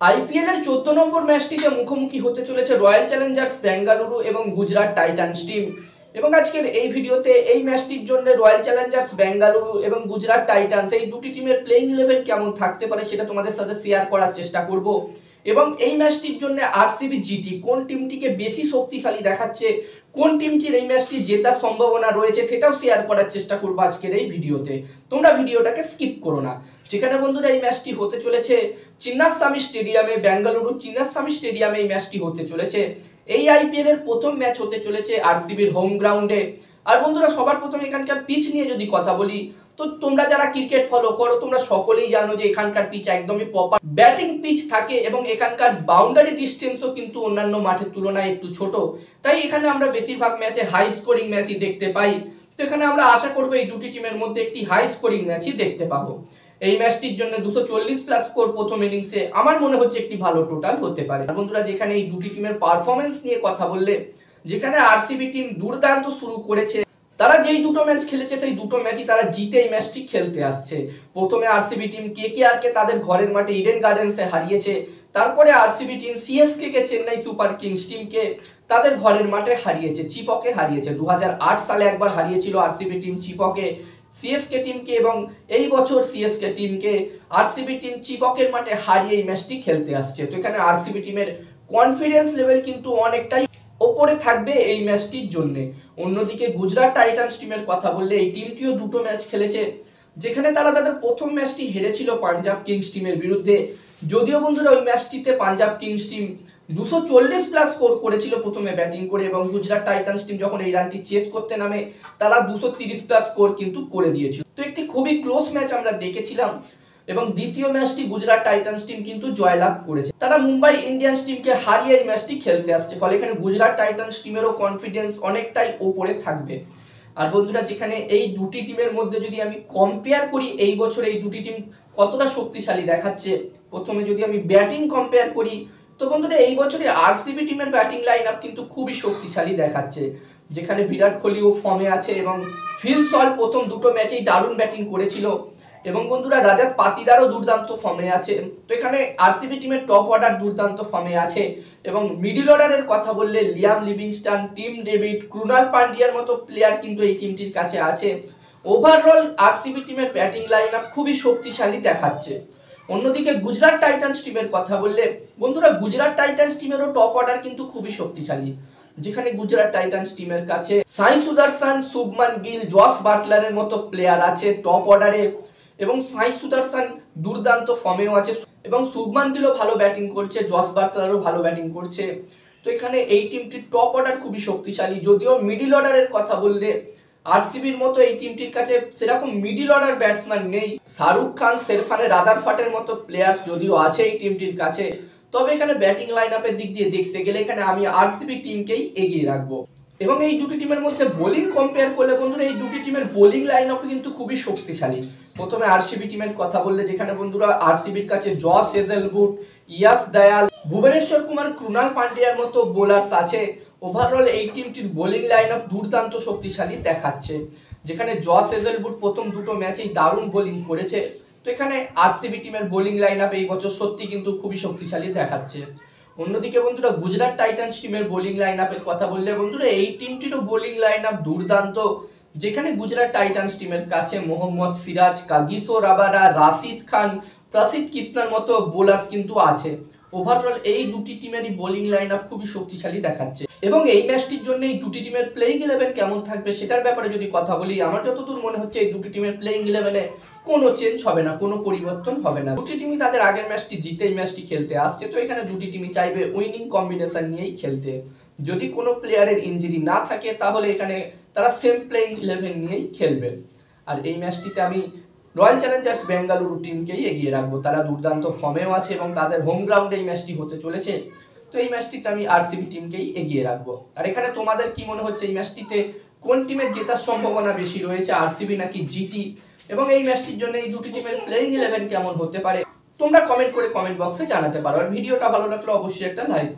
IPL এর 14 নম্বর ম্যাচটিতে মুখোমুখি হতে চলেছে রয়্যাল চ্যালেঞ্জার্স বেঙ্গালুরু এবং গুজরাট টাইটান্স টিম। এবং আজকের এই ভিডিওতে এই ম্যাচটির জন্য রয়্যাল চ্যালেঞ্জার্স বেঙ্গালুরু এবং গুজরাট টাইটান্স এই দুটি টিমের প্লেইং ইলেভেন কেমন থাকতে পারে সেটা তোমাদের সাথে শেয়ার করার চেষ্টা করব। এবং এই ম্যাচটির জন্য আরসিবি জিটি কোন টিমটিকে বেশি শক্তিশালী দেখাচ্ছে, কোন টিমটির এই ম্যাচটি জেতার সম্ভাবনা রয়েছে সেটাও শেয়ার করার চেষ্টা করবো আজকের এই ভিডিওতে। তোমরা ভিডিওটাকে স্কিপ করো না। যেখানে বন্ধুরা এই ম্যাচটি হতে চলেছে চিন্নাস্বামী স্টেডিয়ামে, বেঙ্গালুরু চিন্নাস্বামী স্টেডিয়ামে এই ম্যাচটি হতে চলেছে। এই আইপিএল এর প্রথম ম্যাচ হতে চলেছে আরসিবির হোম গ্রাউন্ডে। আর বন্ধুরা সবার প্রথমে এখানকার পিচ নিয়ে যদি কথা বলি, তো তোমরা যারা ক্রিকেট ফলো করো তোমরা সকলেই জানো যে এখানকার পিচ একদমই প্রপার ব্যাটিং পিচ থাকে এবং এখানকার বাউন্ডারি ডিস্টেন্সও কিন্তু অন্যান্য মাঠের তুলনায় একটু ছোট। তাই এখানে আমরা বেশিরভাগ ম্যাচে হাই স্কোরিং ম্যাচই দেখতে পাই। তো এখানে আমরা আশা করবো এই দুটি টিমের মধ্যে একটি হাই স্কোরিং ম্যাচই দেখতে পাবো। এই ম্যাচটির জন্য 240 প্লাস স্কোর প্রথম ইনিংসে আমার মনে হচ্ছে একটি ভালো টোটাল হতে পারে। বন্ধুরা যেখানে এই দুটি টিমের পারফরমেন্স নিয়ে কথা বললে, যেখানে আরসিবি টিম দুর্দান্ত শুরু করেছে, তারা যেই দুটো ম্যাচ খেলেছে সেই দুটো ম্যাচই তারা জিতে এই ম্যাচটি খেলতে আসছে। প্রথমে আরসিবি টিম কেকেআর কে তাদের ঘরের মাঠে ইডেন গার্ডেন্সে হারিয়েছে। তারপরে আরসিবি টিম সিএসকে কে চেন্নাই সুপার কিংস টিমকে তাদের ঘরের মাঠে হারিয়েছে, চিপকে হারিয়েছে। 2008 সালে একবার হারিয়েছিল আরসিবি টিম চিপকে সিএসকে টিমকে, এবং এই বছর সিএসকে টিমকে আরসিবি টিম চিপকের মাঠে হারিয়ে এই ম্যাচটি খেলতে আসছে। তো এখানে আরসিবি টিমের কনফিডেন্স লেভেল কিন্তু অনেকটাই ওপরে থাকবে এই ম্যাচটির জন্য। অন্যদিকে গুজরাট টাইটান্স টিমের কথা বললে, এই টিমটিও দুটো ম্যাচ খেলেছে, যেখানে তারা তাদের প্রথম ম্যাচটি হেরেছিল পাঞ্জাব কিংস টিমের বিরুদ্ধে। যদিও বন্ধুরা ওই ম্যাচটিতে Punjab Kings team 240 plus score করেছিল প্রথমে ব্যাটিং করে, এবং গুজরাট টাইটান্স টিম যখন এই রানটি চেস করতে নামে তারা 230 প্লাস স্কোর কিন্তু করে দিয়েছিল। তো একটি খুবই ক্লোজ ম্যাচ আমরা দেখেছিলাম, এবং দ্বিতীয় ম্যাচটি গুজরাট টাইটান্স টিম কিন্তু জয়লাভ করেছে। তারা মুম্বাই ইন্ডিয়ান্স টিমকে হারিয়ে এই ম্যাচটি খেলতে আসছে, ফলে এখানে গুজরাট টাইটান্স টিমেরও কনফিডেন্স অনেকটাই ওপরে থাকবে। আর বন্ধুরা যেখানে এই দুটি টিমের মধ্যে যদি আমি কম্পেয়ার করি এই বছর এই দুটি টিম কতটা শক্তিশালী দেখাচ্ছে, প্রথমে যদি আমি ব্যাটিং কম্পেয়ার করি, তো বন্ধুরা এই বছরে আরসিবি টিমের ব্যাটিং লাইন আপ কিন্তু খুবই শক্তিশালী দেখাচ্ছে। যেখানে বিরাট কোহলিও ফর্মে আছে, এবং ফিল সল্ট প্রথম দুটো ম্যাচেই দারুণ ব্যাটিং করেছিল, এবং বন্ধুরা রাজাত পাতিদারও দুর্দান্ত ফর্মে আছে। তো এখানে আরসিবি টিমের টপ অর্ডার দুর্দান্ত ফর্মে আছে, এবং মিডল অর্ডারের কথা বললে Liam Livingstone, Tim David, Krunal পান্ডিয়ার মতো প্লেয়ার কিন্তু এই টিমটির কাছে আছে। ওভারঅল আরসিবি টিমের ব্যাটিং লাইন আপ খুবই শক্তিশালী দেখাচ্ছে। অন্যদিকে গুজরাট টাইটান্স টিমের কথা বললে, বন্ধুরা গুজরাট টাইটান্স টিমেরও টপ অর্ডার কিন্তু খুবই শক্তিশালী। যেখানে গুজরাট টাইটান্স টিমের কাছে সাই সুদর্শন, শুভমান গিল, জস বাটলারের মতো প্লেয়ার আছে টপ অর্ডারে, এবং সাই সুদর্শন দুর্দান্ত ফর্মেও আছে, এবং শুভমান গিলও ভালো ব্যাটিং করছে, জস বাটলারও ভালো ব্যাটিং করছে। তো এখানে এই টিমটির টপ অর্ডার খুবই শক্তিশালী। যদিও মিডিল অর্ডারের কথা বললে আরসিবির মতো এই টিমটির কাছে সেরকম মিডিল অর্ডার ব্যাটসম্যান নেই। শাহরুখ খান, সেরফানে রাদারফাটের মতো প্লেয়ার্স যদিও আছে এই টিমটির কাছে, তবে এখানে ব্যাটিং লাইন আপের দিক দিয়ে দেখতে গেলে এখানে আমি আরসিবি টিমকেই এগিয়ে রাখবো। এবং এই দুটি টিমের মধ্যে বোলিং কম্পেয়ার করলে বন্ধুরা এই দুটি টিমের বোলিং লাইন আপ কিন্তু খুবই শক্তিশালী। প্রথমে আরসিবি টিমের কথা বললে, যেখানে বন্ধুরা আরসিবির কাছে জস হেজেলউড, ইয়াস দয়াল, ভুবনেশ্বর কুমার, ক্রুনাল পান্ডিয়ার মতো বোলার্স আছে। ওভারঅল এই টিমটির বোলিং লাইন আপ দুর্দান্ত শক্তিশালী দেখাচ্ছে। যেখানে জস হেজেলউড প্রথম দুটো ম্যাচেই দারুণ বোলিং করেছে। তো এখানে আরসিবি টিমের বোলিং লাইন আপ এই বছর সত্যি কিন্তু খুবই শক্তিশালী দেখাচ্ছে। অন্যদিকে বন্ধুরা গুজরাট টাইটান্স টিমের বোলিং লাইন আপের কথা বললে, বন্ধুরা এই টিমটিরও বোলিং লাইন আপ দুর্দান্ত। যেখানে গুজরাট টাইটান্স টিমের কাছে মোহাম্মদ সিরাজ, কাগিসো রাবাডা, রাশিদ খান, প্রসিদ্ধ কৃষ্ণার মতো বোলার্স কিন্তু আছে। ওভারঅল এই দুটি টিমেরই বোলিং লাইন আপ খুবই শক্তিশালী দেখাচ্ছে। এবং এই ম্যাচটির জন্য এই দুটি টিমের প্লেইং ইলেভেন কেমন থাকবে সেটার ব্যাপারে যদি কথা বলি, আমার যতদূর মনে হচ্ছে এই দুটি টিমের প্লেইং ইলেভেনে কোনো চেঞ্জ হবে না, কোনো পরিবর্তন হবে না। দুটি টিমই তাদের আগের ম্যাচটি জিতে এই ম্যাচটি খেলতে আসছে। তো এখানে দুটি টিমই চাইবে উইনিং কম্বিনেশন নিয়েই খেলতে। যদি কোনো প্লেয়ারের ইনজুরি না থাকে তাহলে এখানে তারা সেম প্লেইং ইলেভেন নিয়েই খেলবে। আর এই ম্যাচটিতে আমি রয়্যাল চ্যালেঞ্জার্স বেঙ্গালুরু টিমকেই এগিয়ে রাখবো। তারা দুর্দান্ত ফর্মেও আছে এবং তাদের হোম গ্রাউন্ডে এই ম্যাচটি হতে চলেছে। তো এই ম্যাচটিতে আমি আরসিবি টিমকেই এগিয়ে রাখবো। আর এখানে তোমাদের কি মনে হচ্ছে এই ম্যাচটিতে কোন টিমের জেতার সম্ভাবনা বেশি রয়েছে, আরসিবি নাকি জিটি? এবং এই ম্যাচটির জন্য এই দুটি টিমের প্লেইং ইলেভেন কেমন হতে পারে তোমরা কমেন্ট করে কমেন্ট বক্সে জানাতে পারো। আর ভিডিওটা ভালো লাগলে অবশ্যই একটা লাইক করো।